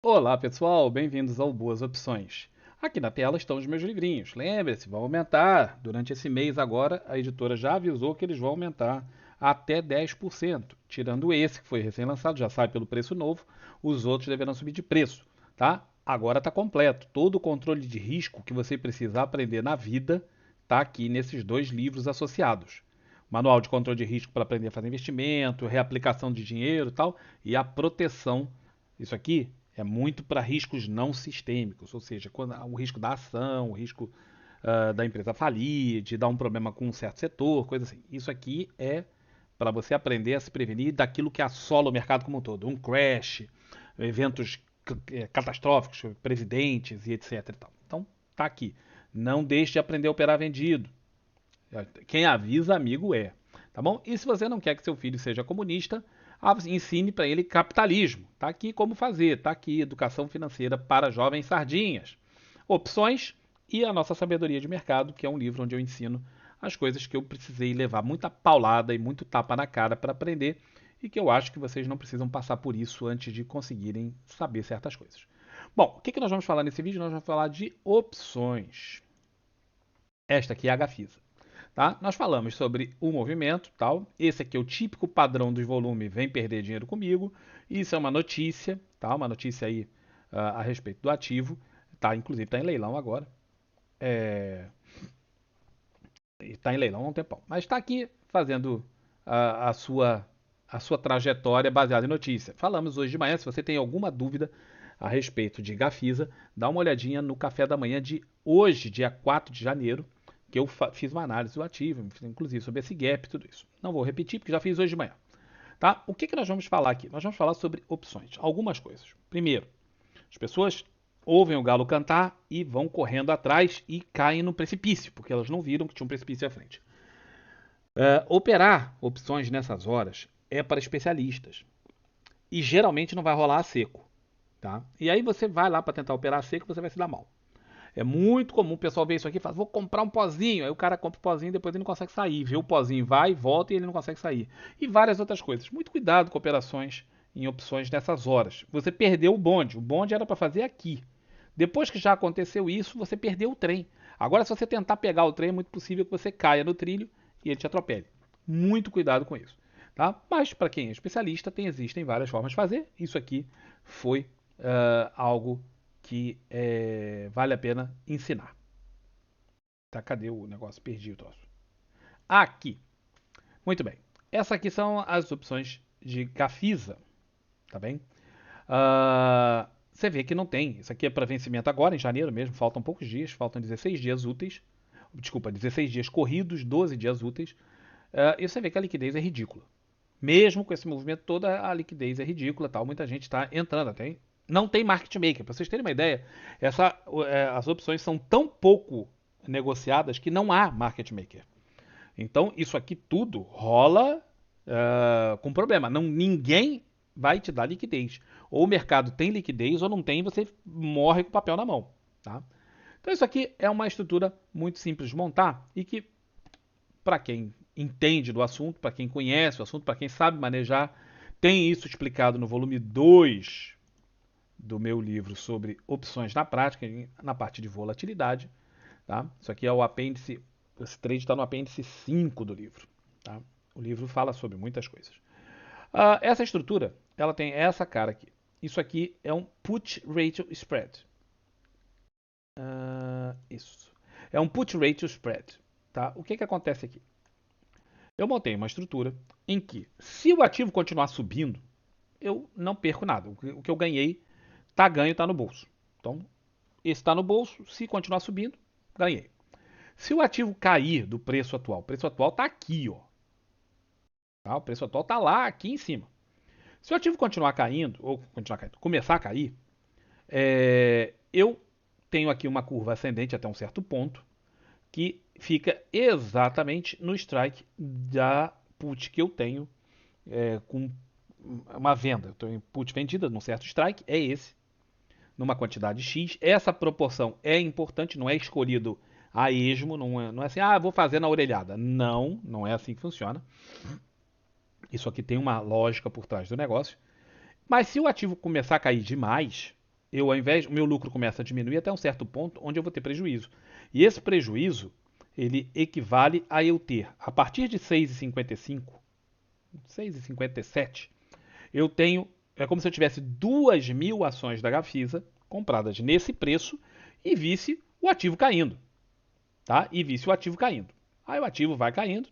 Olá pessoal, bem-vindos ao Boas Opções. Aqui na tela estão os meus livrinhos. Lembre-se, vão aumentar. Durante esse mês agora, a editora já avisou que eles vão aumentar até 10%. Tirando esse que foi recém-lançado, já sai pelo preço novo, os outros deverão subir de preço, tá? Agora está completo. Todo o controle de risco que você precisa aprender na vida está aqui nesses dois livros associados. Manual de controle de risco para aprender a fazer investimento, reaplicação de dinheiro e tal, e a proteção. Isso aqui é muito para riscos não sistêmicos, ou seja, quando o risco da ação, o risco da empresa falir, de dar um problema com um certo setor, coisa assim. Isso aqui é para você aprender a se prevenir daquilo que assola o mercado como um todo, um crash, eventos catastróficos, presidentes e etc. E tal. Então, tá aqui. Não deixe de aprender a operar vendido. Quem avisa, amigo é. Tá bom? E se você não quer que seu filho seja comunista, ensine para ele capitalismo. Tá aqui como fazer. Tá aqui educação financeira para jovens sardinhas. Opções e a nossa sabedoria de mercado, que é um livro onde eu ensino as coisas que eu precisei levar muita paulada e muito tapa na cara para aprender e que eu acho que vocês não precisam passar por isso antes de conseguirem saber certas coisas. Bom, o que nós vamos falar nesse vídeo? Nós vamos falar de opções. Esta aqui é a Gafisa. Tá? Nós falamos sobre o movimento, tal. Esse aqui é o típico padrão dos volumes, vem perder dinheiro comigo. Isso é uma notícia, tá? Uma notícia aí a respeito do ativo, tá? Inclusive está em leilão agora. É... Está em leilão há um tempão. Mas está aqui fazendo a, a sua a sua trajetória baseada em notícia. Falamos hoje de manhã, se você tem alguma dúvida a respeito de Gafisa, dá uma olhadinha no café da manhã de hoje, dia 4 de janeiro, que eu fiz uma análise do ativo, inclusive sobre esse gap e tudo isso. Não vou repetir, porque já fiz hoje de manhã. Tá? O que nós vamos falar aqui? Nós vamos falar sobre opções. Algumas coisas. Primeiro, as pessoas ouvem o galo cantar e vão correndo atrás e caem no precipício, porque elas não viram que tinha um precipício à frente. Operar opções nessas horas é para especialistas. E geralmente não vai rolar a seco. Tá? E aí você vai lá para tentar operar a seco, você vai se dar mal. É muito comum o pessoal ver isso aqui e falar, vou comprar um pozinho. Aí o cara compra o pozinho e depois ele não consegue sair. Vê o pozinho, vai, volta e ele não consegue sair. E várias outras coisas. Muito cuidado com operações em opções nessas horas. Você perdeu o bonde. O bonde era para fazer aqui. Depois que já aconteceu isso, você perdeu o trem. Agora, se você tentar pegar o trem, é muito possível que você caia no trilho e ele te atropele. Muito cuidado com isso. Tá? Mas, para quem é especialista, existem várias formas de fazer. Isso aqui foi algo que vale a pena ensinar. Tá, cadê o negócio? Perdi o troço. Aqui. Muito bem. Essas aqui são as opções de Gafisa, tá bem? Você vê que não tem. Isso aqui é para vencimento agora, em janeiro mesmo. Faltam poucos dias, faltam 16 dias úteis. Desculpa, 16 dias corridos, 12 dias úteis. E você vê que a liquidez é ridícula. Mesmo com esse movimento todo, a liquidez é ridícula, tal. Muita gente está entrando até. Não tem market maker. Para vocês terem uma ideia, as opções são tão pouco negociadas que não há market maker. Então, isso aqui tudo rola com problema. Não, ninguém vai te dar liquidez. Ou o mercado tem liquidez ou não tem, você morre com o papel na mão. Tá? Então, isso aqui é uma estrutura muito simples de montar e que, para quem entende do assunto, para quem conhece o assunto, para quem sabe manejar, tem isso explicado no volume 2 do meu livro sobre opções na prática, na parte de volatilidade. Tá? Isso aqui é o apêndice, esse trade está no apêndice 5 do livro. Tá? O livro fala sobre muitas coisas. Essa estrutura, ela tem essa cara aqui. Isso aqui é um put ratio spread. Isso. É um put ratio spread. Tá? O que acontece aqui? Eu montei uma estrutura em que, se o ativo continuar subindo, eu não perco nada. O que eu ganhei, tá ganho, tá no bolso. Então, esse está no bolso, se continuar subindo, ganhei. Se o ativo cair do preço atual, o preço atual está aqui, ó. Tá? O preço atual está lá, aqui em cima. Se o ativo continuar caindo, ou continuar caindo, começar a cair, eu tenho aqui uma curva ascendente até um certo ponto, que fica exatamente no strike da put que eu tenho com uma venda. Eu tenho put vendida num certo strike, é esse, numa quantidade X. Essa proporção é importante, não é escolhido a esmo, não é assim, vou fazer na orelhada. Não, não é assim que funciona. Isso aqui tem uma lógica por trás do negócio. Mas se o ativo começar a cair demais, ao invés, o meu lucro começa a diminuir até um certo ponto onde eu vou ter prejuízo. E esse prejuízo, ele equivale a eu ter, a partir de 6,55, 6,57, eu tenho, é como se eu tivesse 2.000 ações da Gafisa compradas nesse preço e visse o ativo caindo, tá? E visse o ativo caindo. Aí o ativo vai caindo,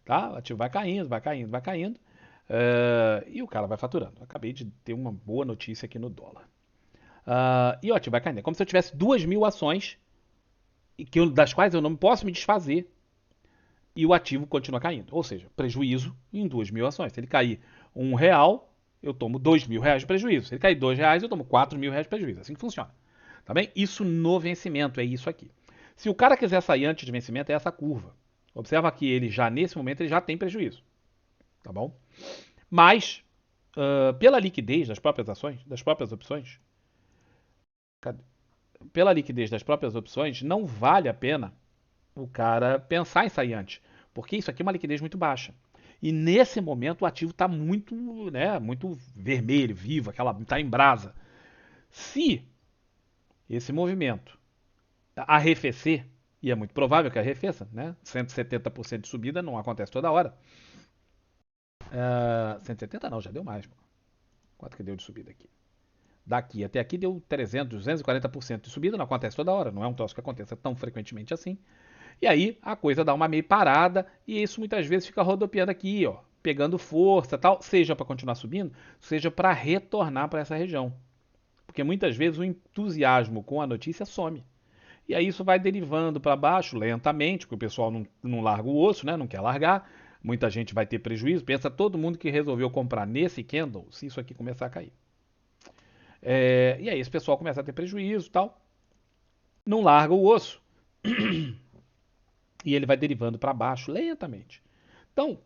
tá? O ativo vai caindo, vai caindo, vai caindo, e o cara vai faturando. Eu acabei de ter uma boa notícia aqui no dólar. E o ativo vai caindo. É como se eu tivesse 2.000 ações das quais eu não posso me desfazer e o ativo continua caindo. Ou seja, prejuízo em 2.000 ações. Se ele cair R$ 1, eu tomo R$ 2.000 de prejuízo. Se ele cair R$ 2, eu tomo R$ 4.000 de prejuízo. Assim que funciona. Tá bem? Isso no vencimento, é isso aqui. Se o cara quiser sair antes de vencimento, é essa curva. Observa que ele já, nesse momento, ele já tem prejuízo. Tá bom? Mas, pela liquidez das próprias ações, das próprias opções, pela liquidez das próprias opções, não vale a pena o cara pensar em sair antes, porque isso aqui é uma liquidez muito baixa. E nesse momento o ativo está muito, né, muito vermelho, vivo, está em brasa. Se esse movimento arrefecer, e é muito provável que arrefeça, né? 170% de subida não acontece toda hora. 170 não, já deu mais. Quanto que deu de subida aqui? Daqui até aqui deu 300, 240% de subida, não acontece toda hora, não é um troço que aconteça tão frequentemente assim. E aí a coisa dá uma meio parada e isso muitas vezes fica rodopiando aqui, ó, pegando força, tal, seja para continuar subindo, seja para retornar para essa região. Porque muitas vezes o entusiasmo com a notícia some. E aí isso vai derivando para baixo lentamente, porque o pessoal não larga o osso, né? Não quer largar. Muita gente vai ter prejuízo. Pensa todo mundo que resolveu comprar nesse candle, se isso aqui começar a cair. E aí esse pessoal começa a ter prejuízo e tal. Não larga o osso. E ele vai derivando para baixo lentamente. Então,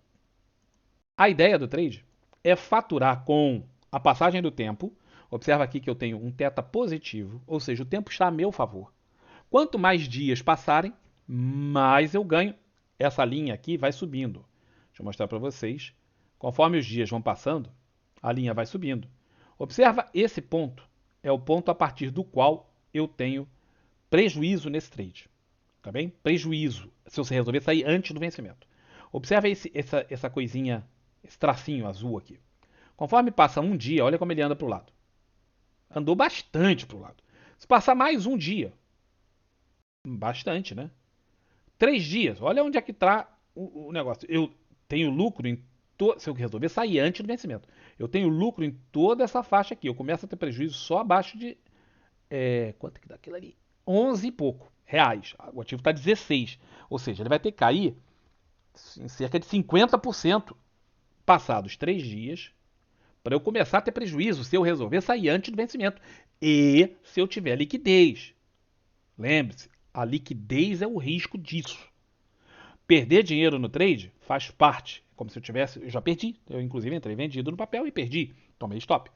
a ideia do trade é faturar com a passagem do tempo. Observa aqui que eu tenho um θ positivo, ou seja, o tempo está a meu favor. Quanto mais dias passarem, mais eu ganho. Essa linha aqui vai subindo. Deixa eu mostrar para vocês. Conforme os dias vão passando, a linha vai subindo. Observa esse ponto. É o ponto a partir do qual eu tenho prejuízo nesse trade. Tá bem? Prejuízo, se você resolver sair antes do vencimento. Observa essa coisinha, esse tracinho azul aqui. Conforme passa um dia, olha como ele anda para o lado. Andou bastante para o lado. Se passar mais um dia, bastante, né? 3 dias, olha onde é que está o negócio. Eu tenho lucro se eu resolver sair antes do vencimento. Eu tenho lucro em toda essa faixa aqui. Eu começo a ter prejuízo só abaixo de. Quanto que dá aquilo ali? 11 e pouco reais. O ativo está 16. Ou seja, ele vai ter que cair em cerca de 50% passados 3 dias para eu começar a ter prejuízo se eu resolver sair antes do vencimento. E se eu tiver liquidez. Lembre-se, a liquidez é o risco disso. Perder dinheiro no trade faz parte. Como se eu tivesse. Eu já perdi. Eu, inclusive, entrei vendido no papel e perdi. Tomei stop.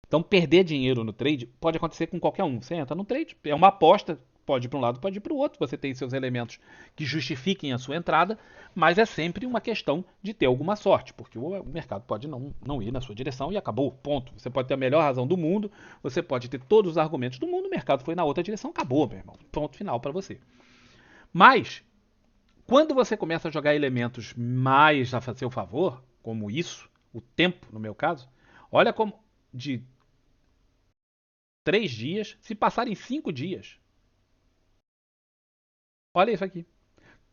Então, perder dinheiro no trade pode acontecer com qualquer um. Você entra no trade, é uma aposta, pode ir para um lado, pode ir para o outro. Você tem seus elementos que justifiquem a sua entrada, mas é sempre uma questão de ter alguma sorte, porque o mercado pode não ir na sua direção e acabou, ponto. Você pode ter a melhor razão do mundo, você pode ter todos os argumentos do mundo, o mercado foi na outra direção, acabou, meu irmão. Ponto final para você. Mas, quando você começa a jogar elementos mais a seu favor, como isso, o tempo, no meu caso, olha como de 3 dias, se passarem 5 dias. Olha isso aqui.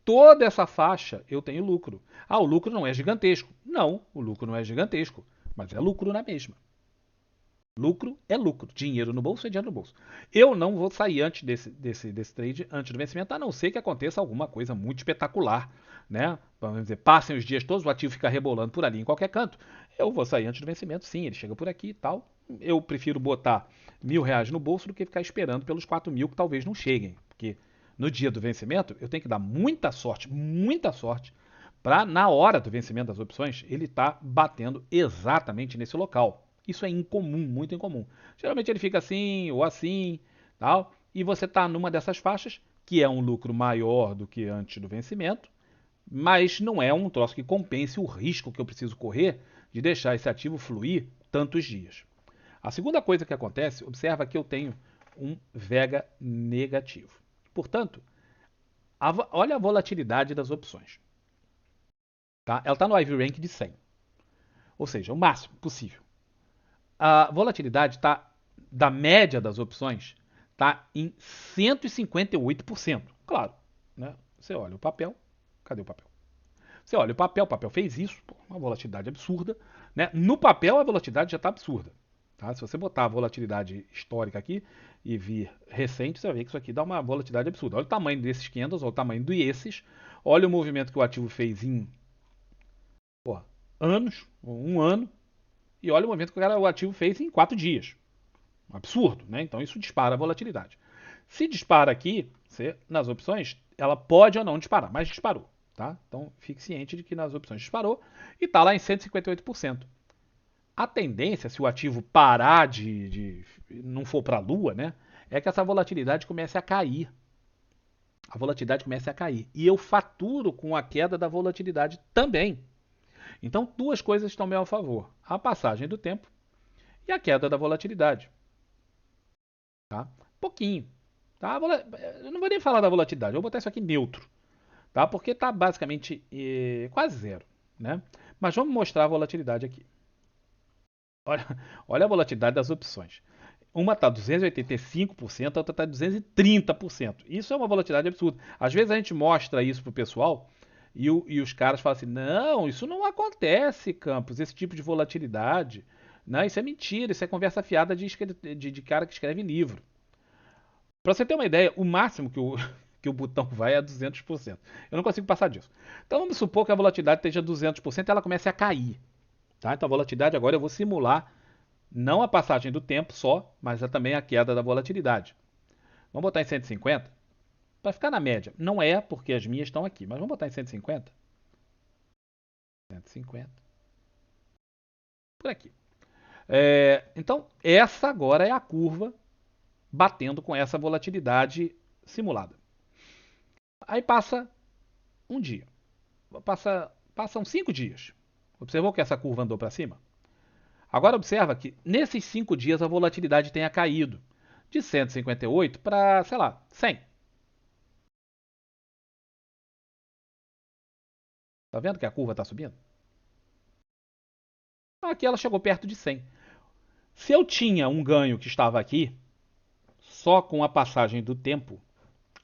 Toda essa faixa eu tenho lucro. O lucro não é gigantesco. Não, o lucro não é gigantesco, mas é lucro na mesma. Lucro é lucro. Dinheiro no bolso é dinheiro no bolso. Eu não vou sair antes desse trade, antes do vencimento, a não ser que aconteça alguma coisa muito espetacular, né? Vamos dizer, passem os dias todos, o ativo fica rebolando por ali em qualquer canto. Eu vou sair antes do vencimento, sim, ele chega por aqui e tal. Eu prefiro botar R$ 1.000 no bolso do que ficar esperando pelos 4.000 que talvez não cheguem. Porque no dia do vencimento eu tenho que dar muita sorte, para na hora do vencimento das opções ele estar batendo exatamente nesse local. Isso é incomum, muito incomum. Geralmente ele fica assim ou assim, tal, e você está numa dessas faixas, que é um lucro maior do que antes do vencimento, mas não é um troço que compense o risco que eu preciso correr de deixar esse ativo fluir tantos dias. A segunda coisa que acontece, observa que eu tenho um Vega negativo. Portanto, olha a volatilidade das opções. Tá? Ela está no IV Rank de 100, ou seja, o máximo possível. A volatilidade está da média das opções está em 158%. Claro, né? Você olha o papel, cadê o papel? Você olha o papel fez isso, pô, uma volatilidade absurda. Né? No papel a volatilidade já está absurda. Tá? Se você botar a volatilidade histórica aqui e vir recente, você vai ver que isso aqui dá uma volatilidade absurda. Olha o tamanho desses candles, olha o tamanho desses. Olha o movimento que o ativo fez em anos, um ano. E olha o movimento que o ativo fez em 4 dias. Um absurdo, né? Então isso dispara a volatilidade. Se dispara aqui, nas opções, ela pode ou não disparar, mas disparou. Tá? Então fique ciente de que nas opções disparou e está lá em 158%. A tendência, se o ativo parar de não for para a lua, né, é que essa volatilidade comece a cair. A volatilidade comece a cair. E eu faturo com a queda da volatilidade também. Então, duas coisas estão a meu favor: a passagem do tempo e a queda da volatilidade. Tá? Pouquinho. Tá? Eu não vou nem falar da volatilidade, eu vou botar isso aqui neutro. Tá? Porque está basicamente quase zero. Né? Mas vamos mostrar a volatilidade aqui. Olha, olha a volatilidade das opções. Uma está 285%, a outra está 230%. Isso é uma volatilidade absurda. Às vezes a gente mostra isso para o pessoal e os caras falam assim: não, isso não acontece, Campos, esse tipo de volatilidade. Não, isso é mentira, isso é conversa fiada de cara que escreve livro. Para você ter uma ideia, o máximo que o botão vai é 200%. Eu não consigo passar disso. Então vamos supor que a volatilidade esteja 200% e ela comece a cair. Tá? Então a volatilidade agora eu vou simular não a passagem do tempo só, mas também a queda da volatilidade. Vamos botar em 150 para ficar na média. Não é porque as minhas estão aqui, mas vamos botar em 150. 150. Por aqui. Então, essa agora é a curva batendo com essa volatilidade simulada. Aí passa um dia. Passam 5 dias. Observou que essa curva andou para cima? Agora observa que nesses 5 dias a volatilidade tenha caído de 158 para, sei lá, 100. Tá vendo que a curva está subindo? Aqui ela chegou perto de 100. Se eu tinha um ganho que estava aqui, só com a passagem do tempo,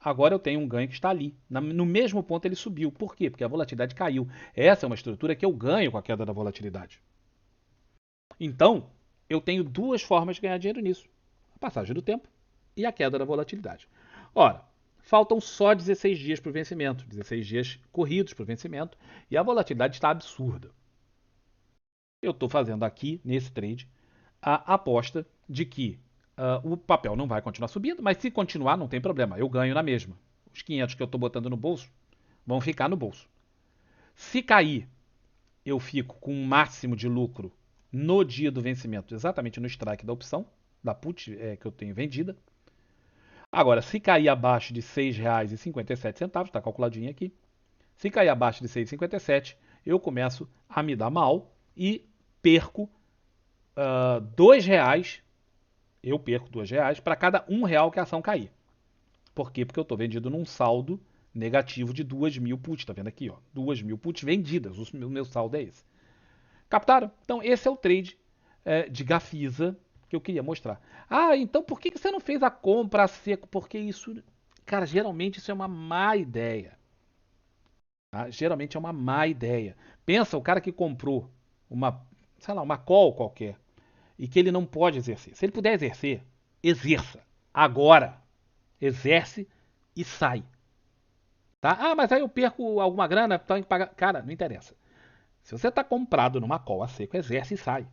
agora eu tenho um ganho que está ali. No mesmo ponto ele subiu. Por quê? Porque a volatilidade caiu. Essa é uma estrutura que eu ganho com a queda da volatilidade. Então, eu tenho duas formas de ganhar dinheiro nisso: a passagem do tempo e a queda da volatilidade. Ora, faltam só 16 dias para o vencimento, 16 dias corridos para o vencimento, e a volatilidade está absurda. Eu estou fazendo aqui, nesse trade, a aposta de que o papel não vai continuar subindo, mas se continuar não tem problema, eu ganho na mesma. Os 500 que eu estou botando no bolso vão ficar no bolso. Se cair, eu fico com um máximo de lucro no dia do vencimento, exatamente no strike da opção, da put que eu tenho vendida. Agora, se cair abaixo de R$ 6,57, está calculadinho aqui, se cair abaixo de R$ 6,57, eu começo a me dar mal e perco R$ 2, eu perco R$ 2 para cada R$ 1 que a ação cair. Por quê? Porque eu estou vendido num saldo negativo de 2.000 puts, tá vendo aqui, ó, 2.000 puts vendidas, o meu saldo é esse. Captaram? Então esse é o trade de Gafisa que eu queria mostrar. Ah, então por que você não fez a compra a seco? Porque isso, cara, geralmente isso é uma má ideia. Tá? Geralmente é uma má ideia. Pensa, o cara que comprou uma, sei lá, uma call qualquer e que ele não pode exercer. Se ele puder exercer, exerça. Agora. Exerce e sai. Tá? Ah, mas aí eu perco alguma grana, então tem que pagar. Cara, não interessa. Se você está comprado numa call a seco, exerce e sai.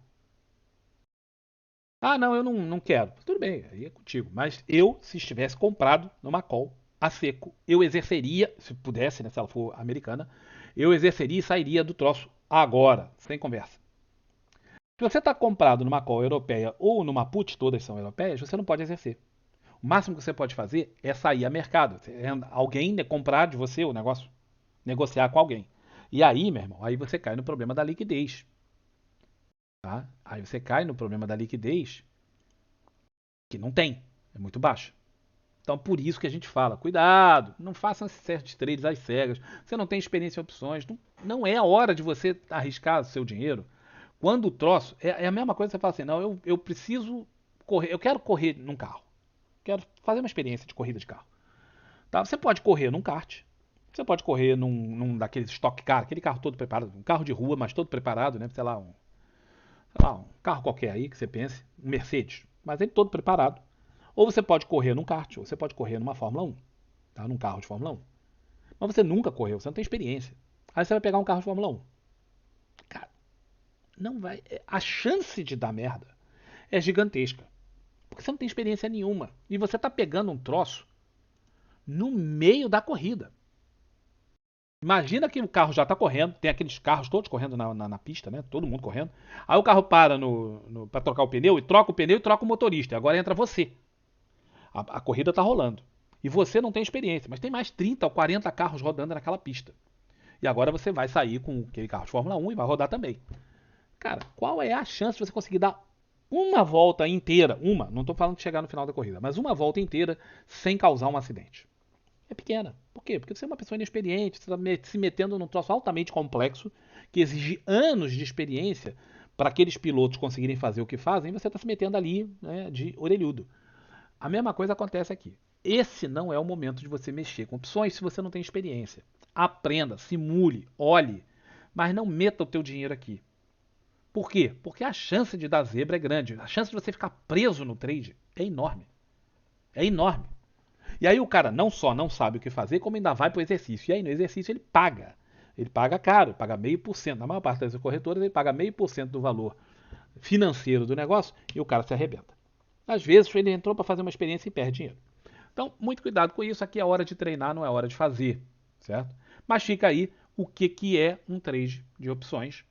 Ah, não, eu não quero. Tudo bem, aí é contigo. Mas eu, se estivesse comprado numa call a seco, eu exerceria, se pudesse, né, se ela for americana, eu exerceria e sairia do troço agora, sem conversa. Se você está comprado numa call europeia ou numa put, todas são europeias, você não pode exercer. O máximo que você pode fazer é sair a mercado. Alguém comprar de você o negócio, negociar com alguém. E aí, meu irmão, aí você cai no problema da liquidez. Tá? Aí você cai no problema da liquidez que não tem, é muito baixa. Então, por isso que a gente fala, cuidado, não faça certos trades às cegas. Você não tem experiência em opções, não é a hora de você arriscar o seu dinheiro. Quando o troço, é a mesma coisa que você fala assim, não, eu preciso correr, eu quero correr num carro. Quero fazer uma experiência de corrida de carro. Tá? Você pode correr num kart, você pode correr num daqueles stock car, aquele carro todo preparado, um carro de rua, mas todo preparado, né? Sei lá, um carro qualquer aí que você pense, um Mercedes, mas ele todo preparado. Ou você pode correr num kart, ou você pode correr numa Fórmula 1, tá? Num carro de Fórmula 1. Mas você nunca correu, você não tem experiência. Aí você vai pegar um carro de Fórmula 1. Cara, não vai. A chance de dar merda é gigantesca. Porque você não tem experiência nenhuma. E você tá pegando um troço no meio da corrida. Imagina que o carro já está correndo, tem aqueles carros todos correndo na pista, né? Todo mundo correndo. Aí o carro para para trocar o pneu e troca o motorista. Agora entra você. A corrida está rolando. E você não tem experiência, mas tem mais 30 ou 40 carros rodando naquela pista. E agora você vai sair com aquele carro de Fórmula 1 e vai rodar também. Cara, qual é a chance de você conseguir dar uma volta inteira, não estou falando de chegar no final da corrida, mas uma volta inteira sem causar um acidente? É pequena. Por quê? Porque você é uma pessoa inexperiente, você está se metendo num troço altamente complexo, que exige anos de experiência para aqueles pilotos conseguirem fazer o que fazem, e você está se metendo ali, né, de orelhudo. A mesma coisa acontece aqui. Esse não é o momento de você mexer com opções se você não tem experiência. Aprenda, simule, olhe, mas não meta o teu dinheiro aqui. Por quê? Porque a chance de dar zebra é grande. A chance de você ficar preso no trade é enorme. É enorme. E aí o cara não só não sabe o que fazer, como ainda vai para o exercício. E aí no exercício ele paga. Ele paga caro, ele paga 0,5%. Na maior parte das corretoras ele paga 0,5% do valor financeiro do negócio e o cara se arrebenta. Às vezes ele entrou para fazer uma experiência e perde dinheiro. Então, muito cuidado com isso. Aqui é hora de treinar, não é hora de fazer, certo? Mas fica aí o que é um trade de opções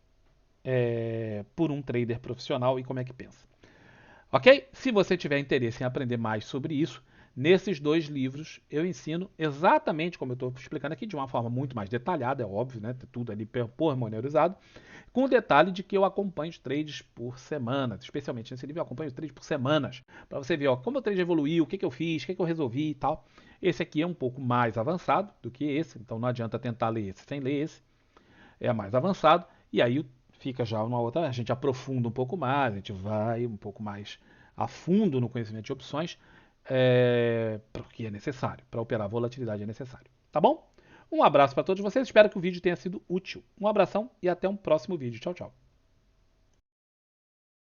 por um trader profissional e como é que pensa. Ok? Se você tiver interesse em aprender mais sobre isso, nesses dois livros eu ensino exatamente como eu estou explicando aqui, de uma forma muito mais detalhada, é óbvio, né? Tudo ali pormenorizado, com o detalhe de que eu acompanho os trades por semanas, especialmente nesse livro eu acompanho os trades por semanas, para você ver ó, como o trade evoluiu, o que eu fiz, o que eu resolvi e tal. Esse aqui é um pouco mais avançado do que esse, então não adianta tentar ler esse sem ler esse, é mais avançado, e aí fica já uma outra, a gente aprofunda um pouco mais, a gente vai um pouco mais a fundo no conhecimento de opções, porque é necessário, para operar volatilidade é necessário. Tá bom? Um abraço para todos vocês, espero que o vídeo tenha sido útil. Um abração e até um próximo vídeo. Tchau, tchau.